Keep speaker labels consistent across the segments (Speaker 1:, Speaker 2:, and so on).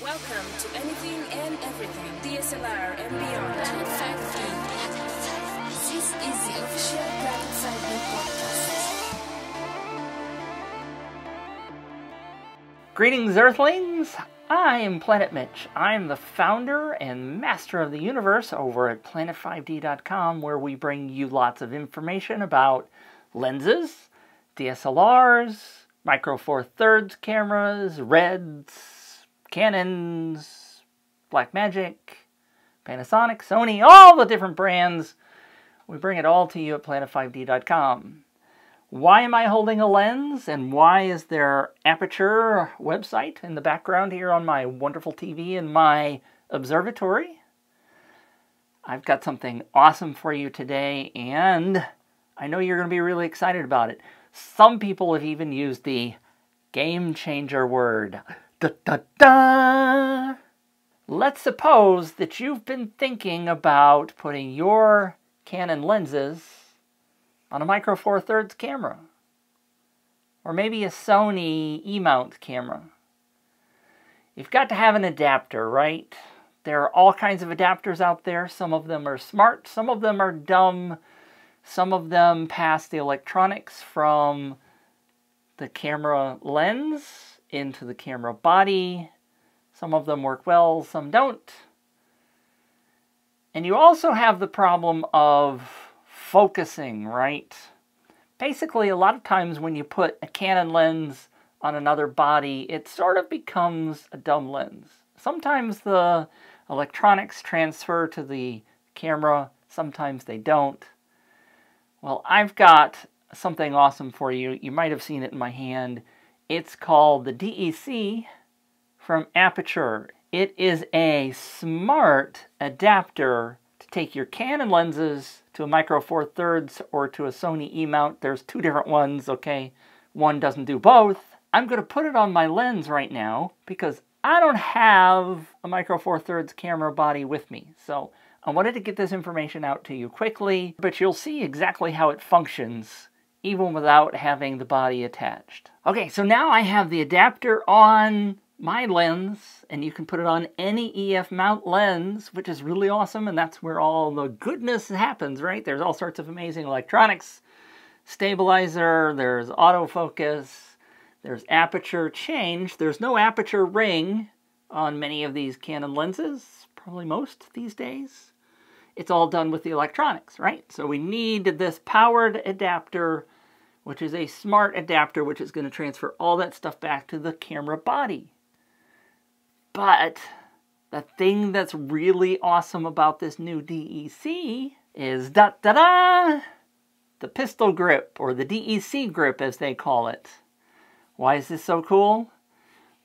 Speaker 1: Welcome to anything and everything DSLR and beyond. Planet 5D. This is the official Planet 5D podcast.
Speaker 2: Greetings, Earthlings! I am Planet Mitch. I'm the founder and master of the universe over at planet5D.com, where we bring you lots of information about lenses, DSLRs, Micro Four Thirds cameras, Reds, Canons, Blackmagic, Panasonic, Sony, all the different brands. We bring it all to you at planet5D.com. Why am I holding a lens, and why is there Aputure website in the background here on my wonderful TV in my observatory? I've got something awesome for you today, and I know you're going to be really excited about it. Some people have even used the game changer word. Da, da, da. Let's suppose that you've been thinking about putting your Canon lenses on a Micro Four Thirds camera, or maybe a Sony E-mount camera. You've got to have an adapter, right? There are all kinds of adapters out there. Some of them are smart, some of them are dumb, some of them pass the electronics from the camera lens into the camera body. Some of them work well, some don't. And you also have the problem of focusing, right? Basically, a lot of times when you put a Canon lens on another body, it sort of becomes a dumb lens. Sometimes the electronics transfer to the camera, sometimes they don't. Well, I've got something awesome for you. You might have seen it in my hand. It's called the DEC from Aputure. It is a smart adapter to take your Canon lenses to a Micro Four Thirds or to a Sony E-mount. There's two different ones, okay? One doesn't do both. I'm going to put it on my lens right now because I don't have a Micro Four Thirds camera body with me. So I wanted to get this information out to you quickly, but you'll see exactly how it functions even without having the body attached. Okay, so now I have the adapter on my lens, and you can put it on any EF mount lens, which is really awesome, and that's where all the goodness happens, right? There's all sorts of amazing electronics, stabilizer, there's autofocus, there's aperture change. There's no aperture ring on many of these Canon lenses, probably most these days. It's all done with the electronics, right? So we need this powered adapter, which is a smart adapter, which is going to transfer all that stuff back to the camera body. But the thing that's really awesome about this new DEC is the pistol grip, or the DEC grip as they call it. Why is this so cool?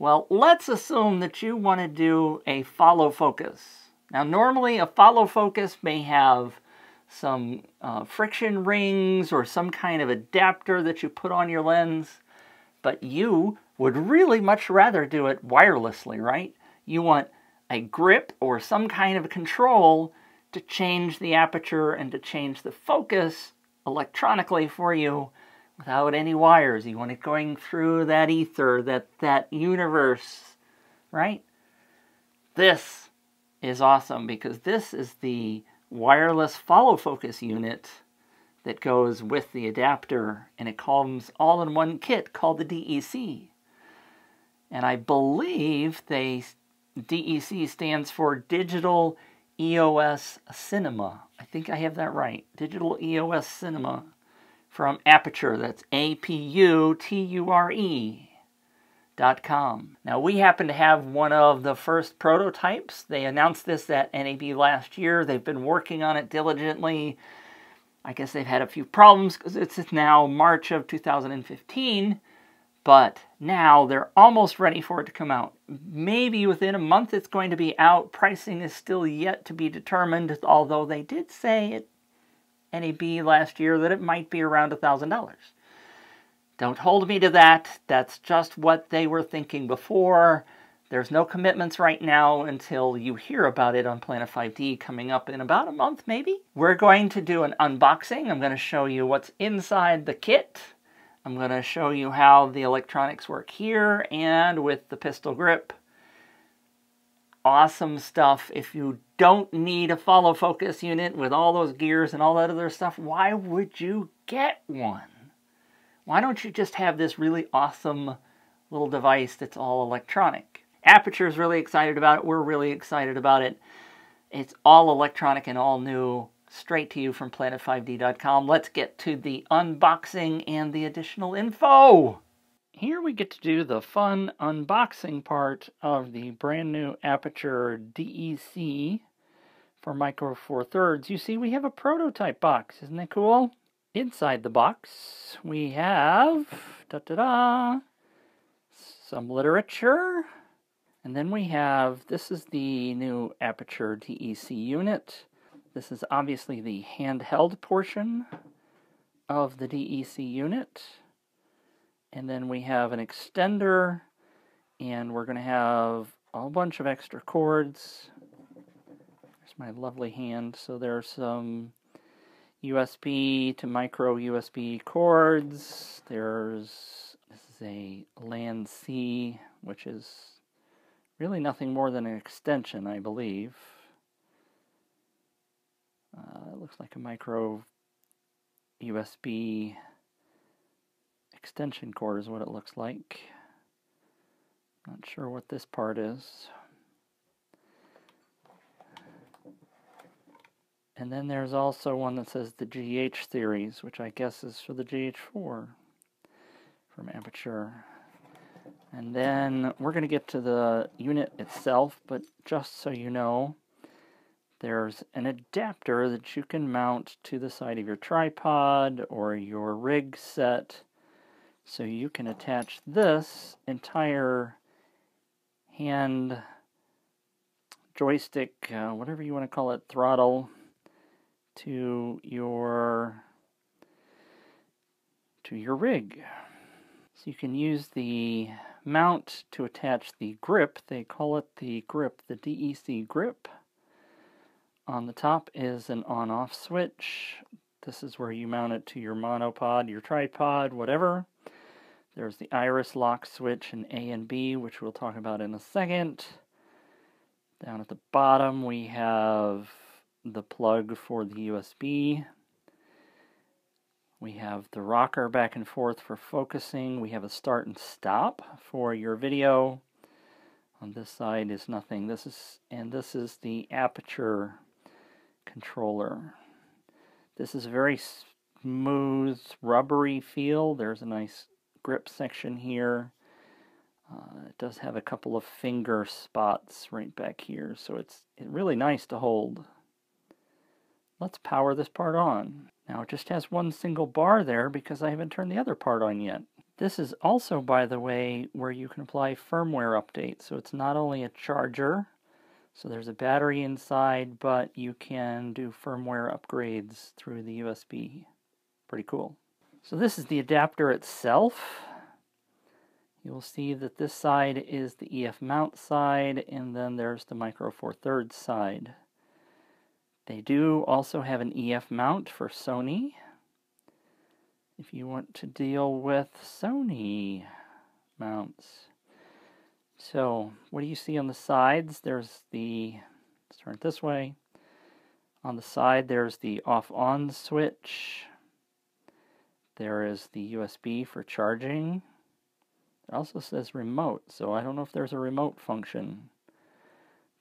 Speaker 2: Well, let's assume that you want to do a follow focus. Now, normally a follow focus may have some friction rings or some kind of adapter that you put on your lens, but you would really much rather do it wirelessly, right? You want a grip or some kind of control to change the aperture and to change the focus electronically for you without any wires. You want it going through that ether, that universe, right? This is awesome because this is the wireless follow focus unit that goes with the adapter, and it comes all in one kit called the DEC. And I believe DEC stands for Digital EOS Cinema. I think I have that right. Digital EOS Cinema from Aputure. That's APUTURE.com. Now, we happen to have one of the first prototypes. They announced this at NAB last year. They've been working on it diligently. I guess they've had a few problems because it's now March of 2015. But now they're almost ready for it to come out. Maybe within a month it's going to be out. Pricing is still yet to be determined, although they did say at NAB last year that it might be around $1,000. Don't hold me to that. That's just what they were thinking before. There's no commitments right now until you hear about it on Planet 5D coming up in about a month, maybe. We're going to do an unboxing. I'm going to show you what's inside the kit. I'm going to show you how the electronics work here and with the pistol grip. awesome stuff. If you don't need a follow focus unit with all those gears and all that other stuff, why would you get one? Why don't you just have this really awesome little device that's all electronic? Aputure is really excited about it. We're really excited about it. It's all electronic and all new, straight to you from planet5D.com. Let's get to the unboxing and the additional info. Here we get to do the fun unboxing part of the brand new Aputure DEC for Micro Four Thirds. You see, we have a prototype box. Isn't that cool? Inside the box, we have some literature. And then we have, this is the new Aputure DEC unit. This is obviously the handheld portion of the DEC unit. And then we have an extender, and we're going to have a whole bunch of extra cords. There's my lovely hand. So there's some USB to micro USB cords. This is a LAN C, which is really nothing more than an extension, I believe. It looks like a micro USB extension cord is what it looks like. Not sure what this part is. And then there's also one that says the GH series, which I guess is for the GH4 from Aputure. And then we're going to get to the unit itself, but just so you know, there's an adapter that you can mount to the side of your tripod or your rig set, so you can attach this entire hand joystick, whatever you want to call it, throttle, to your rig. So you can use the mount to attach the grip. They call it the grip, the DEC grip. On the top is an on-off switch. This is where you mount it to your monopod, your tripod, whatever. There's the iris lock switch in A and B, which we'll talk about in a second. Down at the bottom we have the plug for the USB. We have the rocker back and forth for focusing. We have a start and stop for your video. On this side is nothing. This is the Aputure controller. This is a very smooth, rubbery feel. There's a nice grip section here. It does have a couple of finger spots right back here, so it's really nice to hold. Let's power this part on. Now it just has one single bar there because I haven't turned the other part on yet. This is also, by the way, where you can apply firmware updates. So it's not only a charger, so there's a battery inside, but you can do firmware upgrades through the USB. Pretty cool. So this is the adapter itself. You'll see that this side is the EF mount side, and then there's the Micro Four Thirds side. They do also have an EF mount for Sony, if you want to deal with Sony mounts. So, what do you see on the sides? There's the, let's turn it this way. On the side, there's the off-on switch. There is the USB for charging. It also says remote, so I don't know if there's a remote function.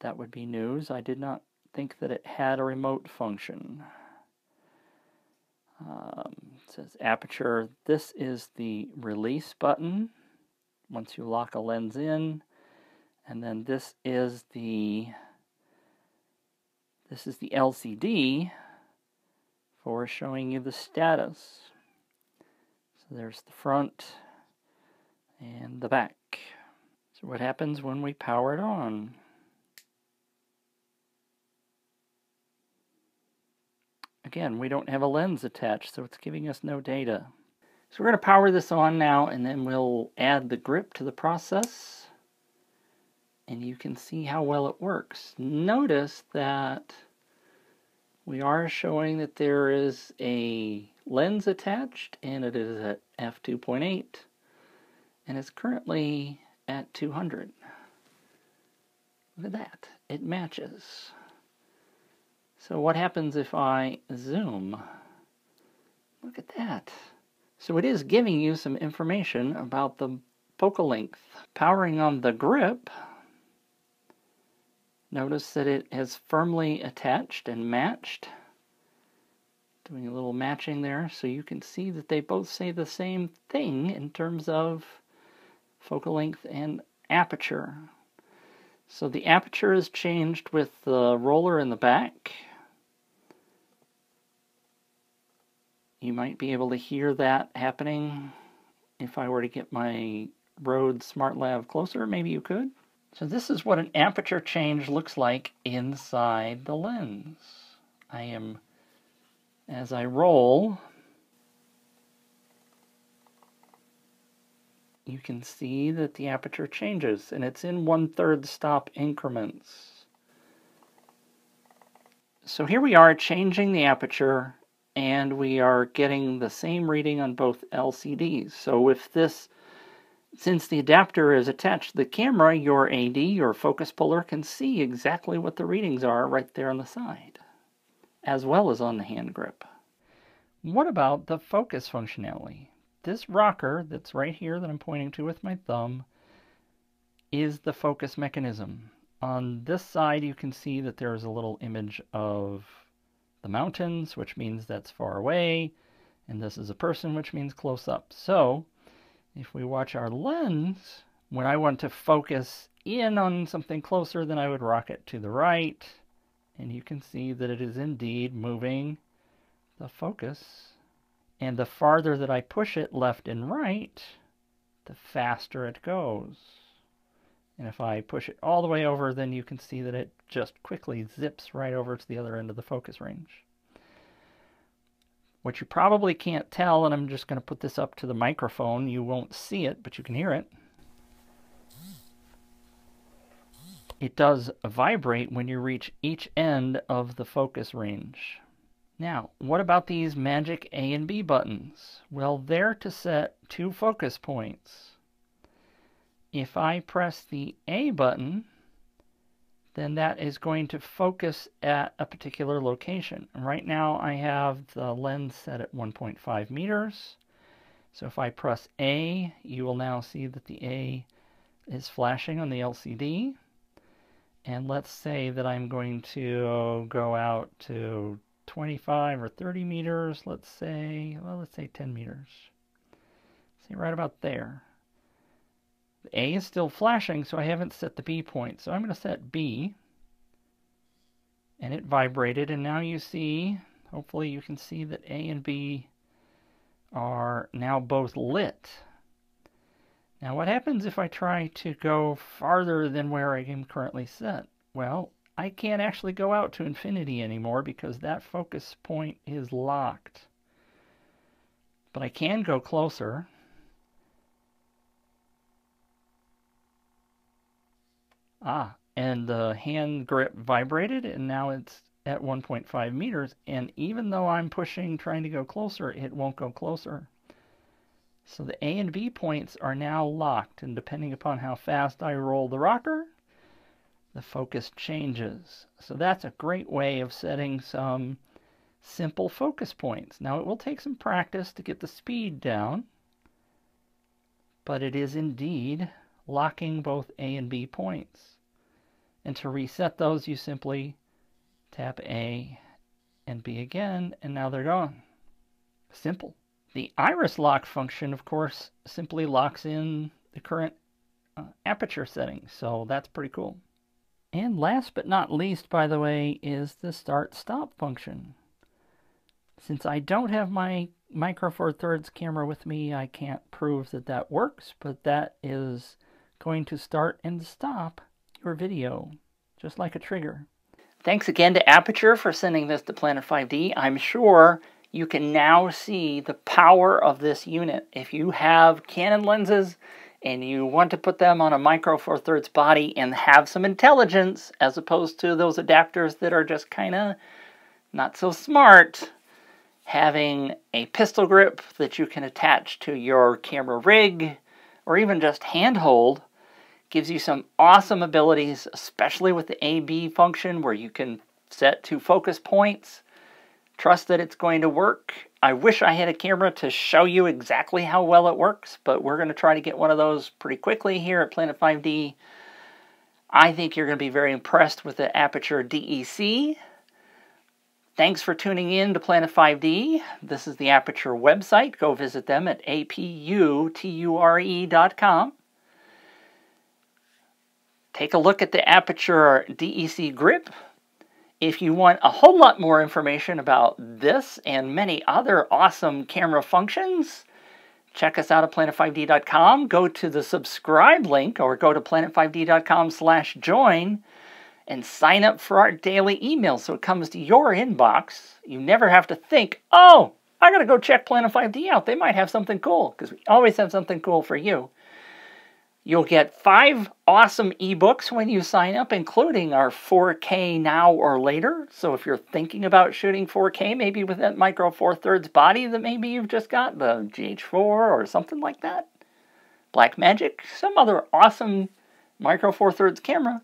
Speaker 2: That would be news. I did not think that it had a remote function. It says Aputure. This is the release button once you lock a lens in, and then this is the LCD for showing you the status. So there's the front and the back. So what happens when we power it on? Again, we don't have a lens attached, so it's giving us no data. So we're going to power this on now, and then we'll add the grip to the process, and you can see how well it works. Notice that we are showing that there is a lens attached, and it is at f2.8, and it's currently at 200. Look at that. It matches. So what happens if I zoom? Look at that. So it is giving you some information about the focal length. Powering on the grip, notice that it has firmly attached and matched. Doing a little matching there, so you can see that they both say the same thing in terms of focal length and aperture. So the aperture is changed with the roller in the back. You might be able to hear that happening if I were to get my Rode SmartLav closer. Maybe you could. So this is what an aperture change looks like inside the lens. As I roll, you can see that the aperture changes, and it's in 1/3 stop increments. So here we are changing the aperture, and we are getting the same reading on both LCDs. So since the adapter is attached to the camera, your AD, your focus puller, can see exactly what the readings are right there on the side, as well as on the hand grip. What about the focus functionality? This rocker that's right here that I'm pointing to with my thumb is the focus mechanism. On this side you can see that there's a little image of the mountains, which means that's far away, and this is a person, which means close up. So if we watch our lens, when I want to focus in on something closer, then I would rock it to the right, and you can see that it is indeed moving the focus. And the farther that I push it left and right, the faster it goes. And if I push it all the way over, then you can see that it just quickly zips right over to the other end of the focus range. What you probably can't tell, and I'm just going to put this up to the microphone, you won't see it, but you can hear it. It does vibrate when you reach each end of the focus range. Now, what about these magic A and B buttons? Well, they're to set 2 focus points. If I press the A button, then that is going to focus at a particular location. And right now I have the lens set at 1.5 meters. So if I press A, you will now see that the A is flashing on the LCD. And let's say that I'm going to go out to 25 or 30 meters, let's say 10 meters. See, right about there. The A is still flashing, so I haven't set the B point. So I'm going to set B, and it vibrated, and now you see, hopefully you can see that A and B are now both lit. Now what happens if I try to go farther than where I am currently set? Well, I can't actually go out to infinity anymore because that focus point is locked. But I can go closer. And the hand grip vibrated, and now it's at 1.5 meters. And even though I'm pushing, trying to go closer, it won't go closer. So the A and B points are now locked, and depending upon how fast I roll the rocker, the focus changes. So that's a great way of setting some simple focus points. Now it will take some practice to get the speed down, but it is indeed locking both A and B points. And to reset those, you simply tap A and B again, and now they're gone. Simple. The iris lock function, of course, simply locks in the current aperture settings, so that's pretty cool. And last but not least, by the way, is the start-stop function. Since I don't have my Micro Four Thirds camera with me, I can't prove that that works, but that is going to start and stop your video, just like a trigger. Thanks again to Aputure for sending this to planet5D. I'm sure you can now see the power of this unit. If you have Canon lenses and you want to put them on a Micro Four Thirds body and have some intelligence, as opposed to those adapters that are just kind of not so smart, having a pistol grip that you can attach to your camera rig or even just handhold Gives you some awesome abilities, especially with the A/B function where you can set 2 focus points. Trust that it's going to work. I wish I had a camera to show you exactly how well it works, but we're going to try to get one of those pretty quickly here at planet5D. I think you're going to be very impressed with the Aputure DEC. Thanks for tuning in to planet5D. This is the Aputure website. Go visit them at aputure.com. Take a look at the Aputure DEC grip. If you want a whole lot more information about this and many other awesome camera functions, check us out at planet5d.com. Go to the subscribe link or go to planet5d.com/join and sign up for our daily email so it comes to your inbox. You never have to think, oh, I got to go check Planet5D out. They might have something cool, because we always have something cool for you. You'll get 5 awesome ebooks when you sign up, including our 4K Now or Later. So if you're thinking about shooting 4K, maybe with that Micro Four Thirds body that maybe you've just got, the GH4 or something like that, Blackmagic, some other awesome Micro Four Thirds camera.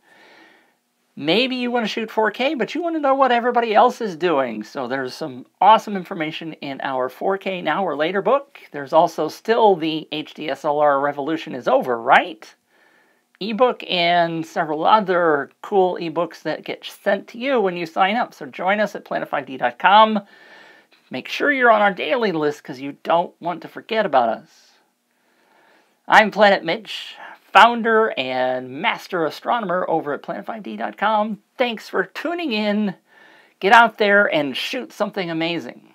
Speaker 2: Maybe you want to shoot 4K, but you want to know what everybody else is doing. So there's some awesome information in our 4K Now or Later book. There's also still the HDSLR revolution is over, right? Ebook and several other cool ebooks that get sent to you when you sign up. So join us at planet5d.com. Make sure you're on our daily list because you don't want to forget about us. I'm Planet Mitch, founder and master astronomer over at planet5d.com. Thanks for tuning in. Get out there and shoot something amazing.